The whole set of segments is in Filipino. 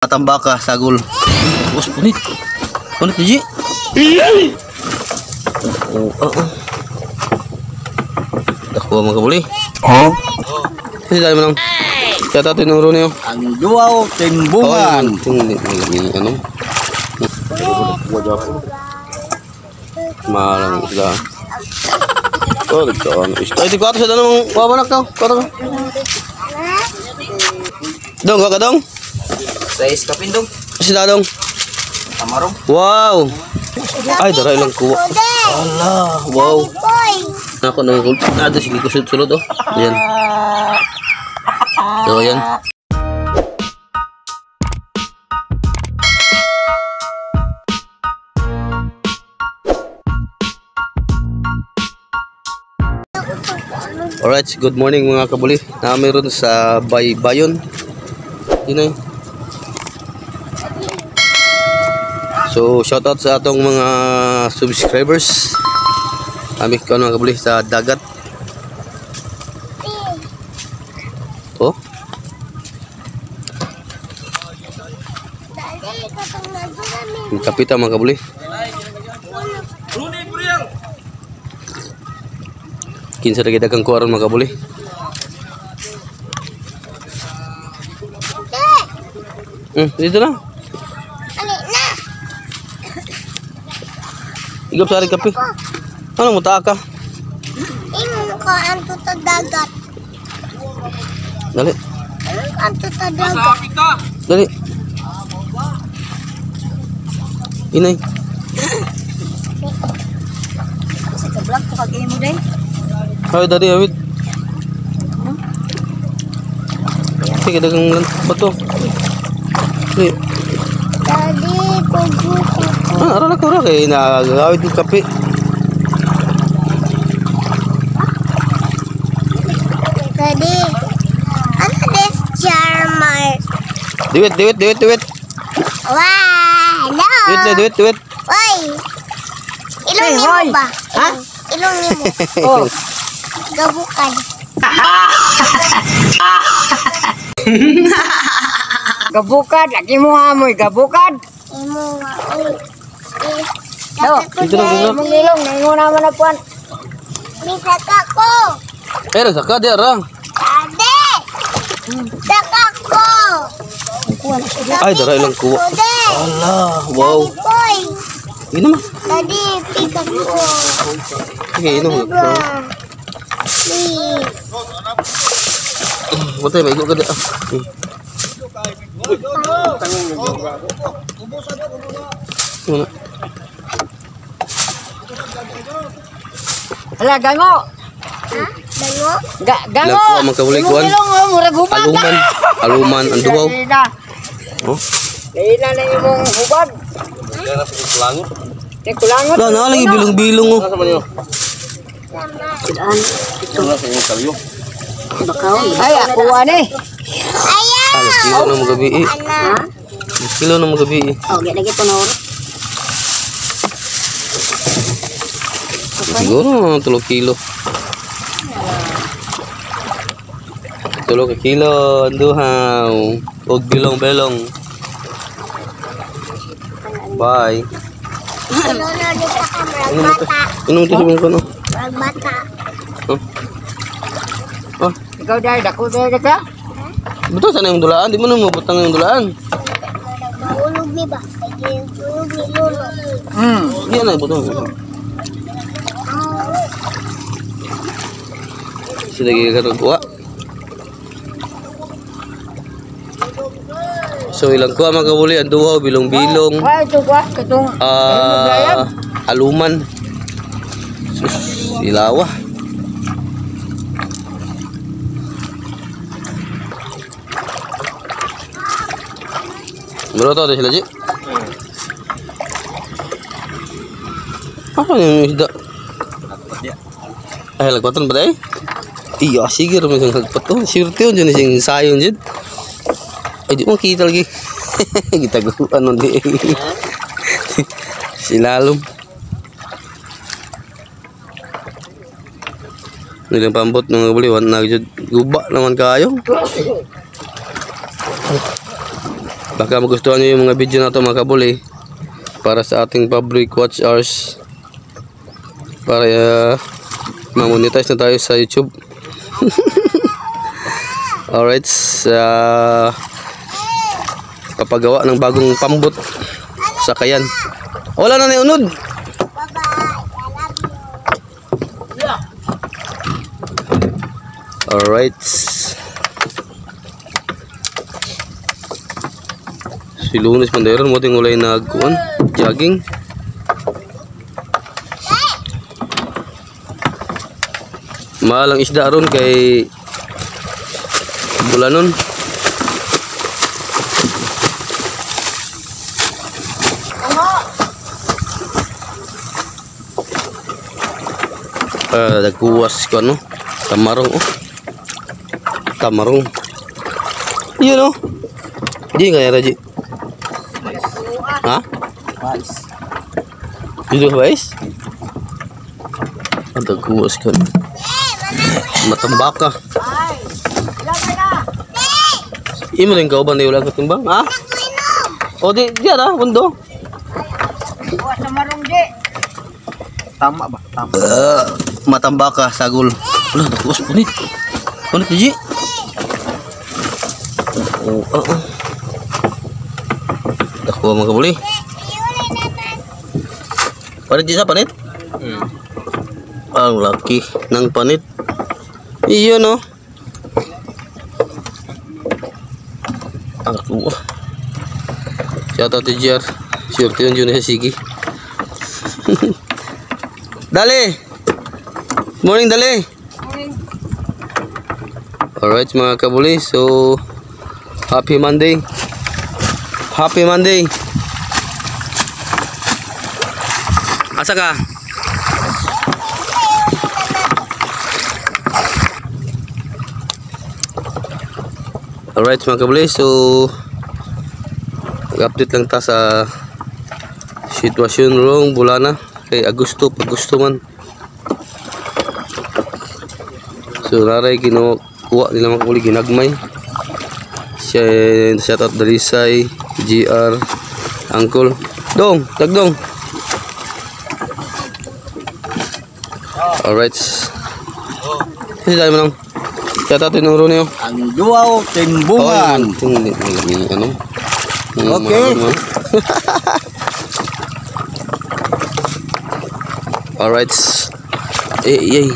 Tambaka sagol. Bos punit. Punit ji. Dah kuha mga kabuli. Oh. Kasi tayo manang. Kaya tayo tinuro niyo. Ang duwaw timbungan. Ano? Malang isda. Oh, ito ano. Ay, di ko ato sa tanong wawanak daw. Kata ko. Dong, ka dong? Sais kapindong. Sila dong. Tamarong. Wow. Ay, daray lang kuha. Allah, wow. Ako nang ada sige ko sulod oh. Ayan. So, ayan. Alright, good morning mga kabuli. Meron sa Baybayon. Yun ay. So, shoutout sa atong mga subscribers. Kami ko mga kabuli sa dagat. Oh. Kapita mga kabuli. Kinsa na kita kang kuwaron mga kabuli. Dito na. Igap sa rin kape. Ano mo taka? Ingon ko anto ta dagat. Dali. Anto ta dagat. Dali. Inay. Sa kablog ko kag imo day. Ay, dali awit. Sige, dagang bato. Sige. Dali ko buko. Aral ako rin kaya nagagawid yung kape. Dali. Ano this charmer? Duit. Wow, hello. Duit. Oy. Ilong ni mo ba? Ha? Ilong ni mo. Oh. Gabukan. Gabukad, lagi mo amoy gabukad. Imo nga. Oy. Dito na. Mong ilong ningo naman na puan. Bisaka ko. Eh, saka dia ra. Ade. Saka ko. Ay, daray lang kuha. Allah, wow. Boy. Ino ma. Tadi pika ko. Sige, ino mo. Butay, may igo ka dito. Muna. Ala gango. Ha? Dango? Gango. Lang kuha magkawulikuan. Ilong murag hubad. Aluman, ang duwaw. Oh. Leila na imong hubad. Ni kulangot. Wala na lagi bilong-bilong oh. Ay ako ani. Ayaw! Alas kilo na magabi eh. Ana. Kilo na magabi eh. Oh, lagi to na oro. Siguro 3 kilo. 3 ka kilo, anduhaw. Og bilong-belong. Bye. Ano na di sa kamera? Bata. Inong to sa kono. Bata. Oh, Ikaw dai dako dai ka. betul sana yung dulaan, di mo na mabutang yung dulaan. Mahulog ni ba? Kaya hulog ni Lolo. Iya na butang. Sudah kita kuha. So ilang kuha mga kabuli, ang duhaw, bilong-bilong. Ay to kwa katong Aluman. Sus, ilawa. Berapa tahu sila Ji? Apa yang isda? Ay, lagpatan ba day? Iya, sige rin yung lagpat to. Sirte yun dyan yung sayong dyan. Ay, di mo kita lagi. Kita ano di. Silalom. Nilang pambot ng buli, wan na guba naman kayo. Baka magustuhan nyo yung mga video na to mga kabuli, para sa ating public watch hours, para ma-monetize na tayo sa YouTube. Alright, papagawa ng bagong pambot sa kayan. Wala na unod. Alright, si Lunes Manderon mo ting ulay nagkuan jogging. Malang isda ron kay bulanon. Nagkuwas ko ano, tamarong tamarong yun oh. Di kaya Raji. Ha? Dito guys. Nagkuwas ko ano. Matambaka. Imo rin kauban na ulang katimbang, ha? O di, diyan ha, bundo. Buwas na marong di. Tama ba? Tama. Matambaka, sagol. Wala, nakuwas, punit. Punit, Ji. Nakuha mga kabuli. Panit, Ji, sa panit? Ang laki ng panit. Iyon, no? Ako. Shout out to JR. Sure yun yun sa sige. Dali. Morning dali. Alright mga kabuli. So happy Monday. Happy Monday. Asa ka? Alright mga kabuli, so update lang ta sa sitwasyon rong bulana kay Agosto, pag gusto man. So naray kinukuha nila mga kabuli, ginagmay siya. Shout out Darisay, GR, Uncle Dong, tagdong. Alright, kasi dahil mo nang shout out tinuro niyo Ang duwaw timbungan. Ano? Okay. Alright. Yay.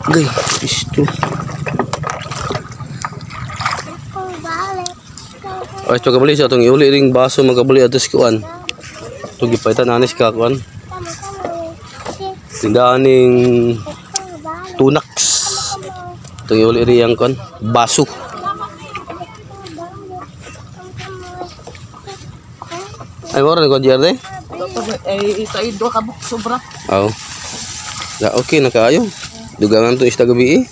Gay, isto. Alright, so kabali sa itong iuli ring baso magkabali atos kuan. Ito gipaitan anis ka kuan. Tindahan ning tunaks. Itong iuli ring kuan baso. Ay, mo rin ko JR de? Eh, ito ay doon kabuk sobra. Oo. Ya, okay na kaayo. Dugangan to isda gabi eh.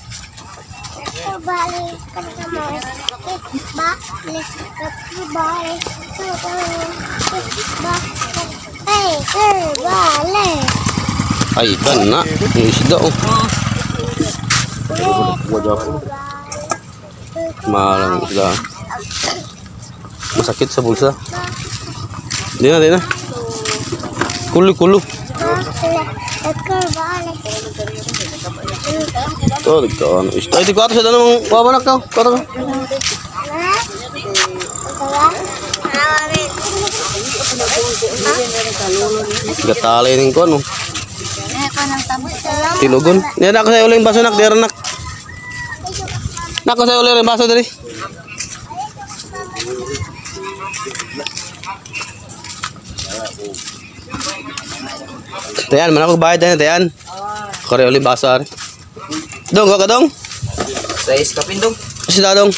Ay, ikan na. Yung isda oh. Malang isda. Masakit sa bulsa. Di na. Kulo. Oh, ikaw ano isda. Ay, di ko ato sa danong wabanak ka. Kata ka. Gatali ning ko ano. Tinugon. Niya na ako sa uling baso nak, dera nak. Nako sa uling baso dali. Tayan, mana ako bayad na tayan. Kore uling basar. Dong, ka dong? Sais kapindong. Sila dong.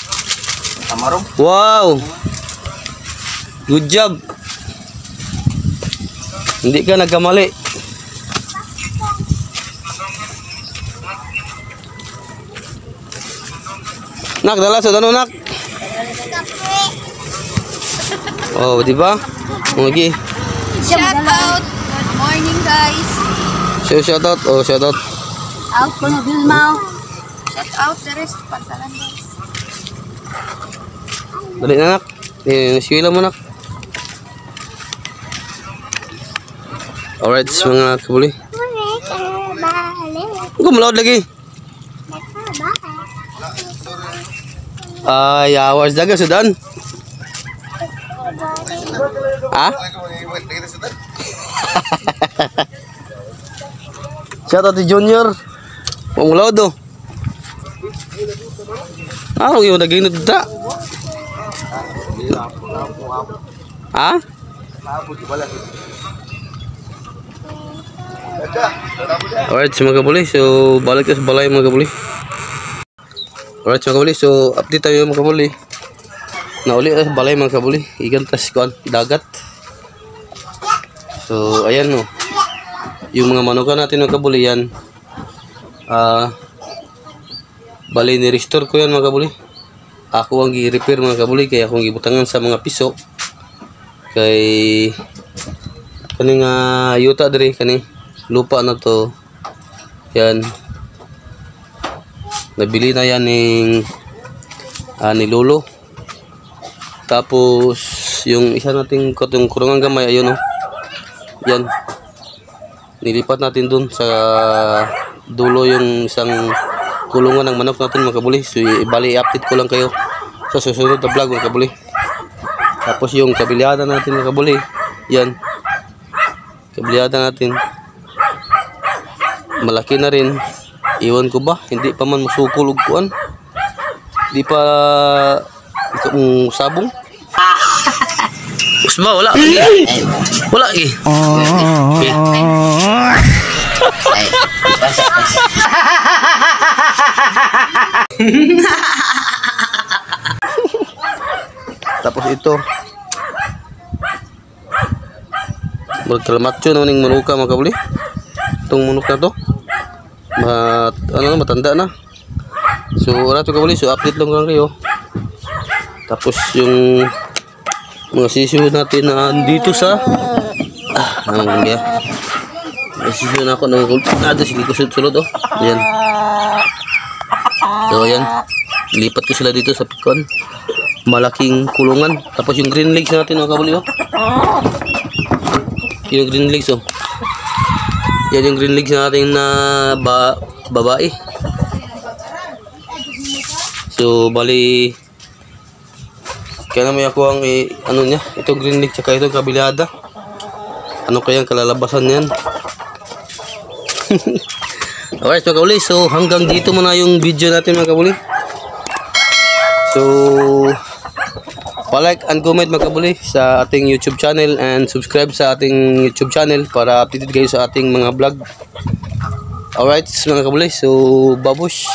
Tamarong. Wow. Good job. Hindi ka nagkamali. Nak, dala sa tanong nak. Oh, di ba? Lagi. Shout out. Good morning, guys. Shout out. Oh, shout out. Out ko na Bilmao. Shout out the rest. Pantalan, guys. Dali na nak. Naswila mo nak. Alright, mga kabuli. Gumulod lagi. Ay, awas daga sudan. Ha? Shout out to Junior. Pumulod do. Ano yung naginod ta? Ha? Alright, mga kabuli. So, balik ka sa balay mga kabuli. Alright, mga kabuli. So, update tayo mga kabuli. Nauli sa balay mga kabuli. Ikan tas kuan dagat. So, ayan no. Yung mga manukan natin mga kabuli yan. Bali ni-restore ko yan mga kabuli. Ako ang i-repair mga kabuli. Kaya akong ibutangan sa mga piso. Kay kaning yuta diri kaning lupa na to. Yan. Nabili na yan ni Lolo. Tapos yung isa nating yung kurungan gamay ayun oh. Yan. Nilipat natin dun sa dulo yung isang kulungan ng manok natin mga kabuli. So ibali i-update ko lang kayo sa susunod na vlog mga kabuli. Tapos yung kabilyada natin mga kabuli. Yan. Kabilyada natin. Malaki na rin. Iwan ko ba? Hindi pa man masukul og kuan. Hindi pa sabong. Usma wala. Wala eh. Tapos ito magkalamatyo naman yung manuka mga kabuli. Itong manok na to matanda na. So wala ito kabuli. So update lang kayo. Tapos yung mga sisiyo natin na dito sa anong kaya may sisiyo na ako ng kulto. Sige ko sulod oh. Ayan. So ayan, lipat ko sila dito sa pikon, malaking kulungan. Tapos yung green legs natin mga kabuli oh. Yung green legs oh. Yan yung green legs natin na babae. So bali kaya naman ako ang ano niya, ito green legs tsaka ito kabilyada. Ano kayang kalalabasan niyan? Alright mga kabuli, so hanggang dito muna yung video natin mga kabuli. So pa-like and comment mga kabuli sa ating YouTube channel and subscribe sa ating YouTube channel para updated kayo sa ating mga vlog. Alright mga kabuli, so babush.